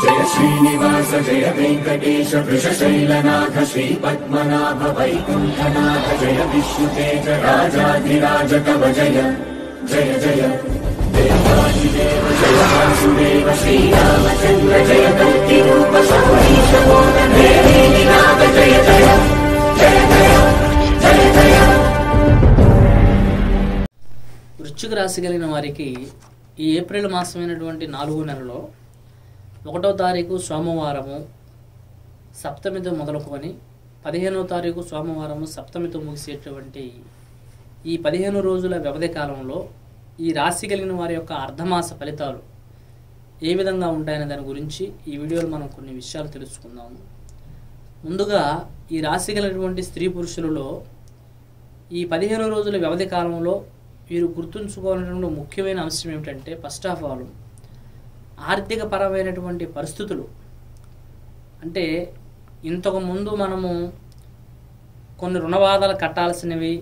जय श्रीनिवास जय वेंकटेश वृषशैलनाथ श्रीपद्मनाभ वैकुंठनाथ जय विष्णुतेज राजाधिराज तव जय जय जय देवादिदेव जय वासुदेव श्रीरामचंद्र जय कल्किरूप शौरीश मोदन देवीनाथ जय जय जय जय जय जय। వృశ్చిక రాశి కలిగిన వారికి ఈ ఏప్రిల్ మాసమైనటువంటి 4వ నెలలో 1వ తారీఖు సోమవారము సప్తమితో మొదలుకొని 15వ తారీఖు సోమవారము సప్తమితో ముగిసేటువంటి ఈ 15 రోజుల వ్యవధి కాలంలో ఈ రాశి కలిగిన వారి యొక్క అర్ధమాస ఫలితాలు ఏ విధంగా ఉంటాయనే దాని గురించి ఈ వీడియోలో మనం కొన్ని విషయాలు తెలుసుకుందాము. ముందుగా ఈ రాశి కలిగినటువంటి స్త్రీ పురుషులలో ఈ 15 రోజుల వ్యవధి కాలంలో వీరు గుర్తుంచుకోవాలనేటువంటి ముఖ్యమైన అంశం ఏమిటంటే, ఫస్ట్ ఆఫ్ ఆల్ ఆర్థిక పరమైనటువంటి పరిస్థితులు. అంటే ఇంతకు ముందు మనము కొన్ని రుణబాధలు కట్టాల్సినవి,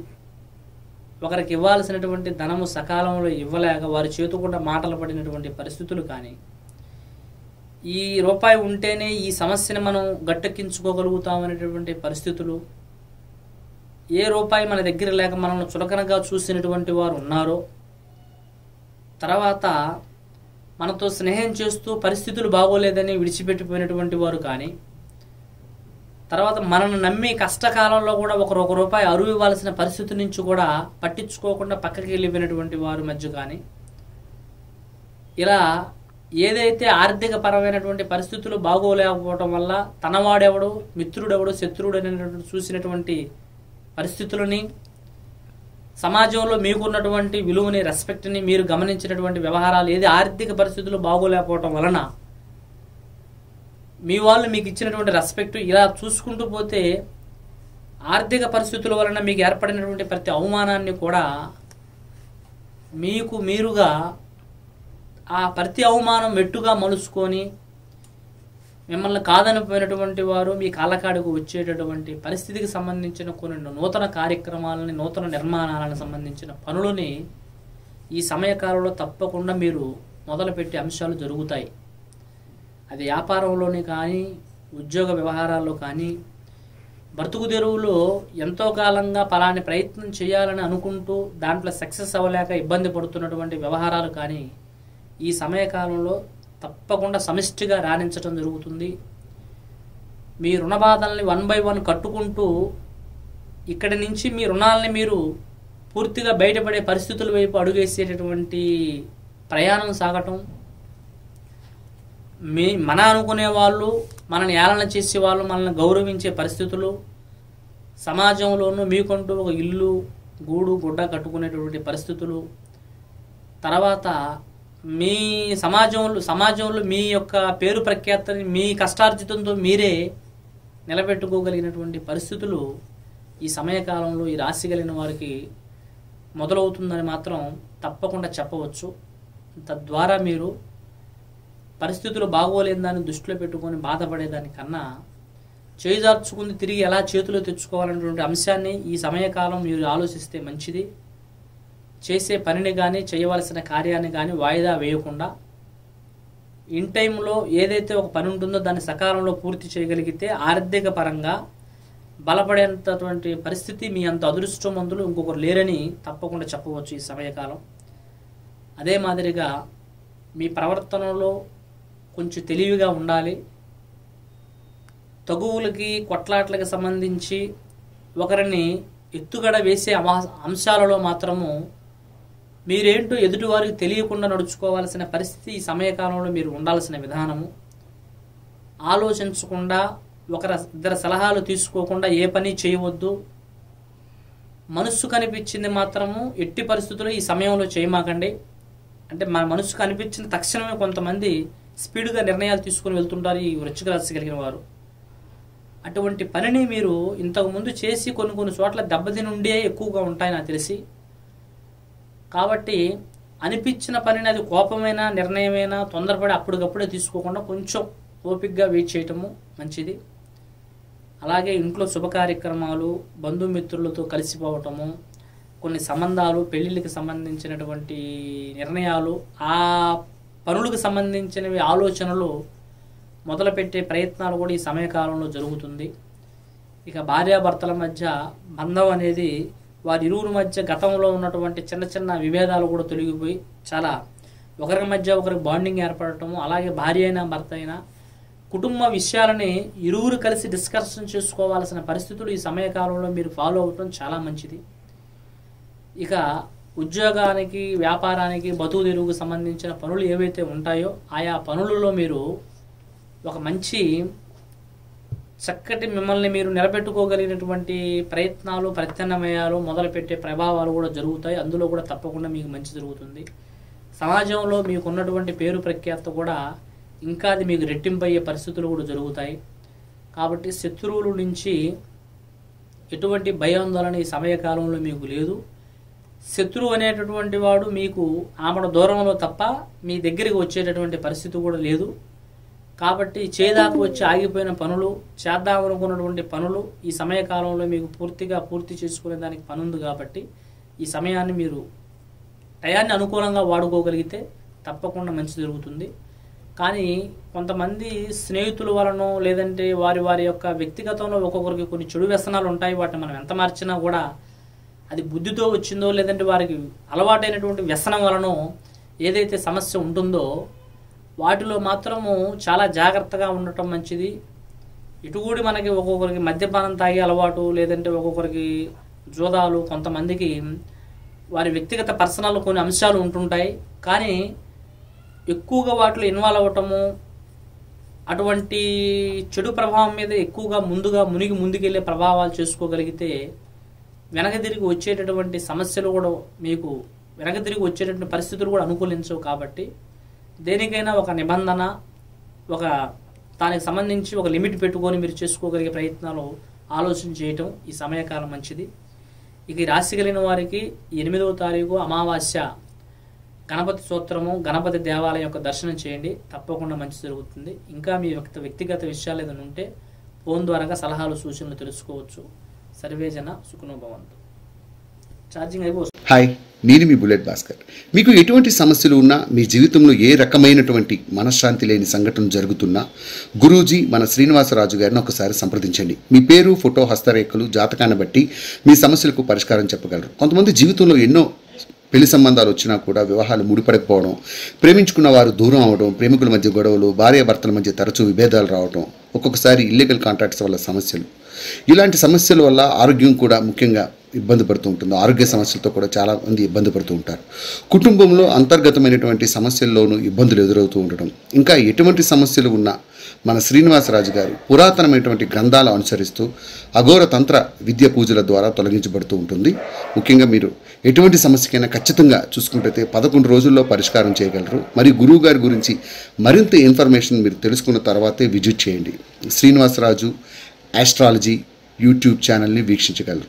ఒకరికి ఇవ్వాల్సినటువంటి ధనము సకాలంలో ఇవ్వలేక వారి చేతుకుండా మాటలు పడినటువంటి పరిస్థితులు కానీ, ఈ రూపాయి ఉంటేనే ఈ సమస్యను మనం గట్టెక్కించుకోగలుగుతామనేటువంటి పరిస్థితులు, ఏ రూపాయి మన దగ్గర లేక మనల్ని చులకనగా చూసినటువంటి వారు ఉన్నారో, తర్వాత మనతో స్నేహం చేస్తూ పరిస్థితులు బాగోలేదని విడిచిపెట్టిపోయినటువంటి వారు కానీ, తర్వాత మనల్ని నమ్మి కష్టకాలంలో కూడా ఒక రూపాయి అరువు ఇవ్వాల్సిన పరిస్థితి నుంచి కూడా పట్టించుకోకుండా పక్కకి వెళ్ళిపోయినటువంటి వారి మధ్య కానీ, ఇలా ఏదైతే ఆర్థిక పరమైనటువంటి పరిస్థితులు బాగోలేకపోవటం వల్ల తనవాడెవడు మిత్రుడెవడు శత్రువుడు అనేటువంటి చూసినటువంటి పరిస్థితులని, సమాజంలో మీకున్నటువంటి విలువని రెస్పెక్ట్ని మీరు గమనించినటువంటి వ్యవహారాలు ఏది ఆర్థిక పరిస్థితులు బాగోలేకపోవటం వలన మీ వాళ్ళు మీకు ఇచ్చినటువంటి రెస్పెక్ట్, ఇలా చూసుకుంటూ పోతే ఆర్థిక పరిస్థితుల వలన మీకు ఏర్పడినటువంటి ప్రతి అవమానాన్ని కూడా మీకు మీరుగా ఆ ప్రతి అవమానం మెట్టుగా మలుచుకొని మిమ్మల్ని కాదనిపోయినటువంటి వారు మీ కాళ్ళకాడికి వచ్చేటటువంటి పరిస్థితికి సంబంధించిన కొన్ని నూతన కార్యక్రమాలని, నూతన నిర్మాణాలకు సంబంధించిన పనులని ఈ సమయకాలంలో తప్పకుండా మీరు మొదలుపెట్టే అంశాలు జరుగుతాయి. అది వ్యాపారంలోనే కానీ, ఉద్యోగ వ్యవహారాల్లో కానీ, బ్రతుకు తెరువులో ఎంతో కాలంగా పలాని ప్రయత్నం చేయాలని అనుకుంటూ దాంట్లో సక్సెస్ అవ్వలేక ఇబ్బంది పడుతున్నటువంటి వ్యవహారాలు కానీ ఈ సమయకాలంలో తప్పకుండా సమిష్టిగా రాణించడం జరుగుతుంది. మీ రుణబాధల్ని 1 by 1 కట్టుకుంటూ ఇక్కడి నుంచి మీ రుణాలని మీరు పూర్తిగా బయటపడే పరిస్థితుల వైపు అడుగేసేటటువంటి ప్రయాణం సాగటం, మన అనుకునే వాళ్ళు, మనల్ని ఏళన చేసే వాళ్ళు, మనల్ని గౌరవించే పరిస్థితులు, సమాజంలోనూ మీకంటూ ఒక ఇల్లు గూడు గుడ్డ కట్టుకునేటువంటి పరిస్థితులు, తర్వాత మీ సమాజంలో మీ యొక్క పేరు ప్రఖ్యాతని మీ కష్టార్జితంతో మీరే నిలబెట్టుకోగలిగినటువంటి పరిస్థితులు ఈ సమయకాలంలో ఈ రాశి కలిగిన వారికి మొదలవుతుందని మాత్రం తప్పకుండా చెప్పవచ్చు. తద్వారా మీరు పరిస్థితులు బాగోలేని దాన్ని దృష్టిలో పెట్టుకొని బాధపడేదానికన్నా చేజార్చుకుని తిరిగి ఎలా చేతిలో తెచ్చుకోవాలనేటువంటి అంశాన్ని ఈ సమయకాలం మీరు ఆలోచిస్తే మంచిది. చేసే పనిని కానీ, చేయవలసిన కార్యాన్ని కానీ వాయిదా వేయకుండా ఇన్ టైంలో ఏదైతే ఒక పని ఉంటుందో దాన్ని సకాలంలో పూర్తి చేయగలిగితే ఆర్థిక పరంగా బలపడేంతటువంటి పరిస్థితి, మీ అంత అదృష్టవంతులు ఇంకొకరు లేరని తప్పకుండా చెప్పవచ్చు ఈ సమయకాలం. అదే మాదిరిగా మీ ప్రవర్తనలో కొంచెం తెలివిగా ఉండాలి. తగువులకి కొట్లాట్లకి సంబంధించి ఒకరిని ఎత్తుగడ వేసే అంశాలలో మాత్రము మీరేంటో ఎదుటివారికి తెలియకుండా నడుచుకోవాల్సిన పరిస్థితి ఈ సమయకాలంలో మీరు ఉండాల్సిన విధానము. ఆలోచించకుండా ఇద్దరు సలహాలు తీసుకోకుండా ఏ పని చేయవద్దు. మనస్సు కనిపించింది మాత్రము ఎట్టి పరిస్థితుల్లో ఈ సమయంలో చేయమాకండి. అంటే మన మనసుకు అనిపించిన తక్షణమే కొంతమంది స్పీడ్గా నిర్ణయాలు తీసుకుని వెళ్తుంటారు ఈ వృశ్చిక రాశి కలిగిన వారు. అటువంటి పనిని మీరు ఇంతకుముందు చేసి కొన్ని చోట్ల దెబ్బతిని ఉండే ఎక్కువగా ఉంటాయి నాకు తెలిసి. కాబట్టి అనిపించిన పనిని, అది కోపమైన నిర్ణయమైనా తొందరపడి అప్పటికప్పుడే తీసుకోకుండా కొంచెం ఓపికగా వెయిట్ చేయటము మంచిది. అలాగే ఇంట్లో శుభ కార్యక్రమాలు, బంధుమిత్రులతో కలిసిపోవటము, కొన్ని సంబంధాలు, పెళ్లిళ్ళకి సంబంధించినటువంటి నిర్ణయాలు, ఆ పనులకు సంబంధించినవి ఆలోచనలు మొదలుపెట్టే ప్రయత్నాలు కూడా ఈ సమయకాలంలో జరుగుతుంది. ఇక భార్యాభర్తల మధ్య బంధం అనేది వారి ఇరువురి మధ్య గతంలో ఉన్నటువంటి చిన్న చిన్న విభేదాలు కూడా తొలగిపోయి చాలా ఒకరి మధ్య ఒకరికి బాండింగ్ ఏర్పడటము, అలాగే భార్య అయినా భర్త అయినా కుటుంబ విషయాలని ఇరువురు కలిసి డిస్కషన్ చేసుకోవాల్సిన పరిస్థితులు ఈ సమయకాలంలో మీరు ఫాలో అవటం చాలా మంచిది. ఇక ఉద్యోగానికి, వ్యాపారానికి, బతుకు తెరువుకు సంబంధించిన పనులు ఏవైతే ఉంటాయో ఆయా పనులలో మీరు ఒక మంచి చక్కటి మిమ్మల్ని మీరు నిలబెట్టుకోగలిగినటువంటి ప్రయత్నాలు, ప్రత్యామ్నాయాలు మొదలుపెట్టే ప్రభావాలు కూడా జరుగుతాయి. అందులో కూడా తప్పకుండా మీకు మంచి జరుగుతుంది. సమాజంలో మీకు ఉన్నటువంటి పేరు ప్రఖ్యాత కూడా ఇంకా అది మీకు రెట్టింపయ్యే పరిస్థితులు కూడా జరుగుతాయి. కాబట్టి శత్రువుల నుంచి ఎటువంటి భయాందోళన ఈ సమయకాలంలో మీకు లేదు. శత్రువు అనేటటువంటి వాడు మీకు ఆమెడ దూరంలో తప్ప మీ దగ్గరికి వచ్చేటటువంటి పరిస్థితి కూడా లేదు. కాబట్టి చేదాకు వచ్చి ఆగిపోయిన పనులు, చేద్దామనుకున్నటువంటి పనులు ఈ సమయకాలంలో మీకు పూర్తి చేసుకునే దానికి పని ఉంది. కాబట్టి ఈ సమయాన్ని మీరు టయాన్ని అనుకూలంగా వాడుకోగలిగితే తప్పకుండా మంచి జరుగుతుంది. కానీ కొంతమంది స్నేహితుల వలనో లేదంటే వారి యొక్క వ్యక్తిగతంలో ఒక్కొక్కరికి కొన్ని చెడు వ్యసనాలు ఉంటాయి. వాటిని మనం ఎంత మార్చినా కూడా అది బుద్ధితో వచ్చిందో లేదంటే వారికి అలవాటైనటువంటి వ్యసనం వలనో ఏదైతే సమస్య ఉంటుందో వాటిలో మాత్రము చాలా జాగ్రత్తగా ఉండటం మంచిది. ఇటు కూడా మనకి ఒక్కొక్కరికి మద్యపానం తాగే అలవాటు, లేదంటే ఒక్కొక్కరికి జోదాలు, కొంతమందికి వారి వ్యక్తిగత పర్సనల్ కొన్ని అంశాలు ఉంటుంటాయి. కానీ ఎక్కువగా వాటిలో ఇన్వాల్వ్ అవ్వటము, అటువంటి చెడు ప్రభావం మీద ఎక్కువగా ముందుకెళ్ళే ప్రభావాలు చేసుకోగలిగితే వెనక తిరిగి వచ్చేటటువంటి సమస్యలు కూడా మీకు వెనక తిరిగి వచ్చేటటువంటి పరిస్థితులు కూడా అనుకూలించవు. కాబట్టి దేనికైనా ఒక నిబంధన, ఒక దానికి సంబంధించి ఒక లిమిట్ పెట్టుకొని మీరు చేసుకోగలిగే ప్రయత్నాలు ఆలోచన చేయటం ఈ సమయకాలం మంచిది. ఇక ఈ రాశి కలిగిన వారికి 8వ తారీఖు అమావాస్య గణపతి స్తోత్రము, గణపతి దేవాలయం యొక్క దర్శనం చేయండి, తప్పకుండా మంచి జరుగుతుంది. ఇంకా మీ వ్యక్తిగత విషయాలు ఏదైనా ఉంటే ఫోన్ ద్వారా సలహాలు, సూచనలు తెలుసుకోవచ్చు. సర్వేజన సుఖనో భవంతు. ఛార్జింగ్ అయిపోతుంది. హాయ్, నేను మీ బుల్లెట్ భాస్కర్. మీకు ఎటువంటి సమస్యలు ఉన్నా, మీ జీవితంలో ఏ రకమైనటువంటి మనశ్శాంతి లేని సంఘటన జరుగుతున్నా గురూజీ మన శ్రీనివాసరాజు గారిని ఒకసారి సంప్రదించండి. మీ పేరు, ఫోటో, హస్తరేఖలు, జాతకాన్ని బట్టి మీ సమస్యలకు పరిష్కారం చెప్పగలరు. కొంతమంది జీవితంలో ఎన్నో పెళ్లి సంబంధాలు వచ్చినా కూడా వివాహాలు ముడిపడకపోవడం, ప్రేమించుకున్న వారు దూరం అవడం, ప్రేమికుల మధ్య గొడవలు, భార్యాభర్తల మధ్య తరచూ విభేదాలు రావడం, ఒక్కొక్కసారి ఇల్లీగల్ కాంట్రాక్ట్స్ వల్ల సమస్యలు, ఇలాంటి సమస్యల వల్ల ఆరోగ్యం కూడా ముఖ్యంగా ఇబ్బంది పడుతూ ఉంటుంది. ఆరోగ్య సమస్యలతో కూడా చాలామంది ఇబ్బంది పడుతూ ఉంటారు. కుటుంబంలో అంతర్గతమైనటువంటి సమస్యల్లోనూ ఇబ్బందులు ఎదురవుతూ ఉండడం, ఇంకా ఎటువంటి సమస్యలు ఉన్నా మన శ్రీనివాసరాజు గారు పురాతనమైనటువంటి గ్రంథాలు అనుసరిస్తూ అఘోర తంత్ర విద్య పూజల ద్వారా తొలగించబడుతూ ఉంటుంది. ముఖ్యంగా మీరు ఎటువంటి సమస్యకైనా ఖచ్చితంగా చూసుకుంటే 11 రోజుల్లో పరిష్కారం చేయగలరు. మరియు గురువు గారి గురించి మరింత ఇన్ఫర్మేషన్ మీరు తెలుసుకున్న తర్వాతే విజిట్ చేయండి. శ్రీనివాసరాజు ఆస్ట్రాలజీ యూట్యూబ్ ఛానల్ని వీక్షించగలరు.